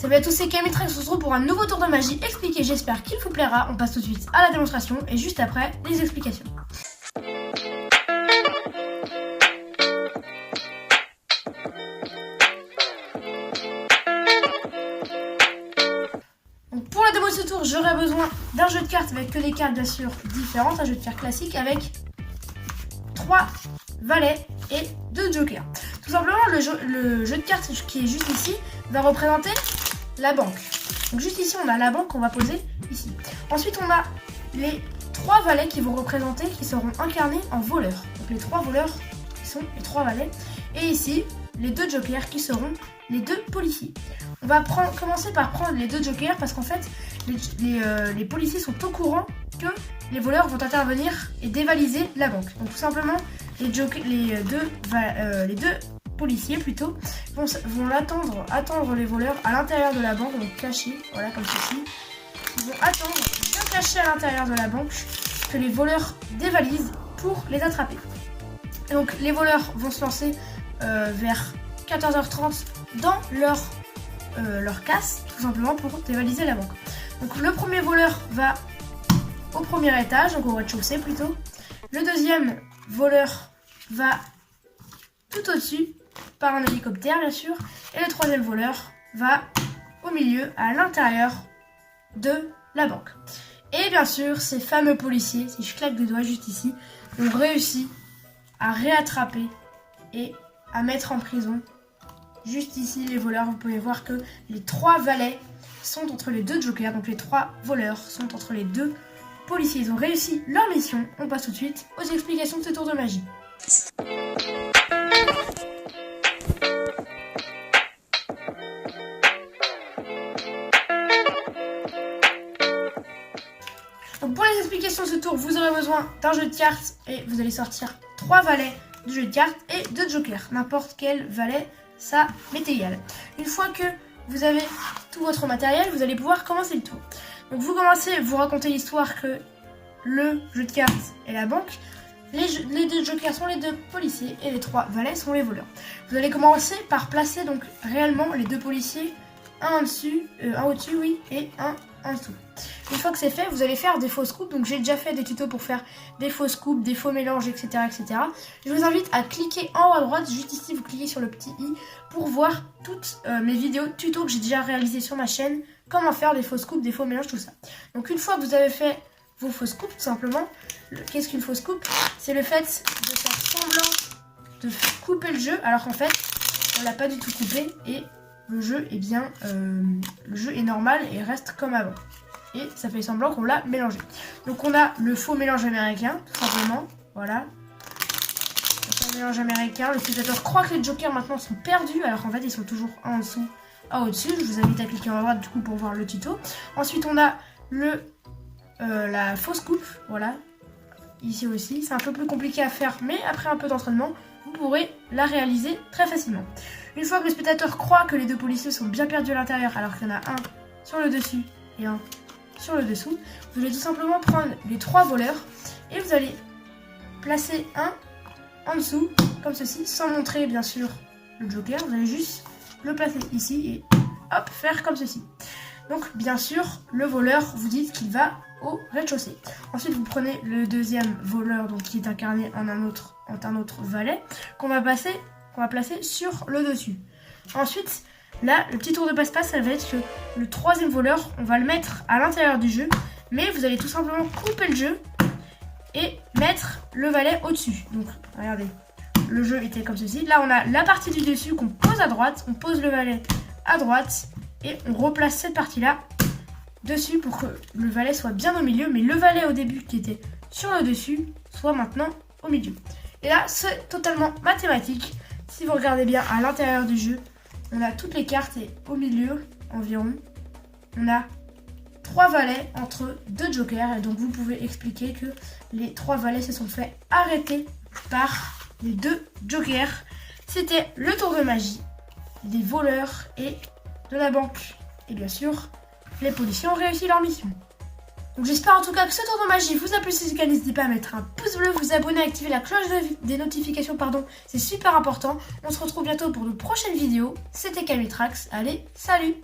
Salut à tous, c'est Camille, on se retrouve pour un nouveau tour de magie expliqué, j'espère qu'il vous plaira. On passe tout de suite à la démonstration et juste après, les explications. Donc pour la démo de ce tour, j'aurai besoin d'un jeu de cartes avec que des cartes bien sûr différentes, un jeu de cartes classique avec 3 valets et 2 jokers. Tout simplement, le jeu de cartes qui est juste ici va représenter la banque. Donc juste ici, on a la banque qu'on va poser ici. Ensuite, on a les 3 valets qui vont représenter, qui seront incarnés en voleurs. Donc les 3 voleurs qui sont les 3 valets. Et ici, les 2 jokers qui seront les 2 policiers. On va commencer par prendre les 2 jokers parce qu'en fait, les policiers sont au courant que les voleurs vont intervenir et dévaliser la banque. Donc tout simplement, les deux policiers plutôt vont attendre les voleurs à l'intérieur de la banque, donc cachés, voilà comme ceci. Ils vont attendre bien cachés à l'intérieur de la banque que les voleurs dévalisent pour les attraper. Et donc les voleurs vont se lancer vers 14h30 dans leur casse, tout simplement pour dévaliser la banque. Donc le premier voleur va au premier étage, donc au rez-de-chaussée plutôt. Le deuxième voleur va tout au-dessus par un hélicoptère bien sûr. Et le troisième voleur va au milieu, à l'intérieur de la banque. Et bien sûr, ces fameux policiers, si je claque des doigts juste ici, ont réussi à réattraper et à mettre en prison juste ici les voleurs. Vous pouvez voir que les 3 valets sont entre les 2 jokers, donc les 3 voleurs sont entre les 2 policiers. Ils ont réussi leur mission. On passe tout de suite aux explications de ce tour de magie. Donc pour les explications de ce tour, vous aurez besoin d'un jeu de cartes et vous allez sortir 3 valets de jeu de cartes et 2 jokers. N'importe quel valet, ça m'est égal. Une fois que vous avez tout votre matériel, vous allez pouvoir commencer le tour. Donc vous commencez, vous racontez l'histoire que le jeu de cartes est la banque, les 2 jokers sont les 2 policiers et les 3 valets sont les voleurs. Vous allez commencer par placer donc réellement les 2 policiers, un au-dessus, oui, et un en dessous. Une fois que c'est fait, vous allez faire des fausses coupes. Donc j'ai déjà fait des tutos pour faire des fausses coupes, des faux mélanges, etc. etc. Je vous invite à cliquer en haut à droite, juste ici, vous cliquez sur le petit i pour voir toutes mes vidéos tutos que j'ai déjà réalisées sur ma chaîne, comment faire des fausses coupes, des faux mélanges, tout ça. Donc une fois que vous avez fait vos fausses coupes, tout simplement, qu'est-ce qu'une fausse coupe? C'est le fait de faire semblant de couper le jeu, alors qu'en fait, on l'a pas du tout coupé et le jeu est bien, le jeu est normal et reste comme avant. Et ça fait semblant qu'on l'a mélangé. Donc on a le faux mélange américain, tout simplement. Voilà. Le mélange américain. Le spectateur croit que les jokers maintenant sont perdus, alors qu'en fait ils sont toujours en dessous, au-dessus. Je vous invite à cliquer en droite du coup pour voir le tuto. Ensuite on a la fausse coupe, voilà. Ici aussi, c'est un peu plus compliqué à faire, mais après un peu d'entraînement, vous pourrez la réaliser très facilement. Une fois que le spectateur croit que les 2 policiers sont bien perdus à l'intérieur, alors qu'il y en a un sur le dessus et un sur le dessous, vous allez tout simplement prendre les 3 voleurs et vous allez placer un en dessous, comme ceci, sans montrer bien sûr le joker. Vous allez juste le placer ici et hop, faire comme ceci. Donc bien sûr, le voleur, vous dites qu'il va au rez-de-chaussée. Ensuite, vous prenez le deuxième voleur, donc qui est incarné en un autre valet, qu'on va placer sur le dessus. Ensuite, là, le petit tour de passe-passe, ça va être que le 3e voleur, on va le mettre à l'intérieur du jeu, mais vous allez tout simplement couper le jeu et mettre le valet au-dessus. Donc, regardez, le jeu était comme ceci. Là, on a la partie du dessus qu'on pose à droite, on pose le valet à droite et on replace cette partie-là dessus pour que le valet soit bien au milieu, mais le valet au début qui était sur le dessus soit maintenant au milieu. Et là, c'est totalement mathématique. Si vous regardez bien à l'intérieur du jeu, on a toutes les cartes et au milieu environ, on a 3 valets entre 2 jokers. Et donc vous pouvez expliquer que les 3 valets se sont fait arrêter par les 2 jokers. C'était le tour de magie des voleurs et de la banque. Et bien sûr, les policiers ont réussi leur mission. Donc j'espère en tout cas que ce tour de magie vous a plu. Si c'est le cas, n'hésitez pas à mettre un pouce bleu, vous abonner, activer la cloche des notifications, c'est super important. On se retrouve bientôt pour de prochaines vidéos. C'était Camille. Allez, salut!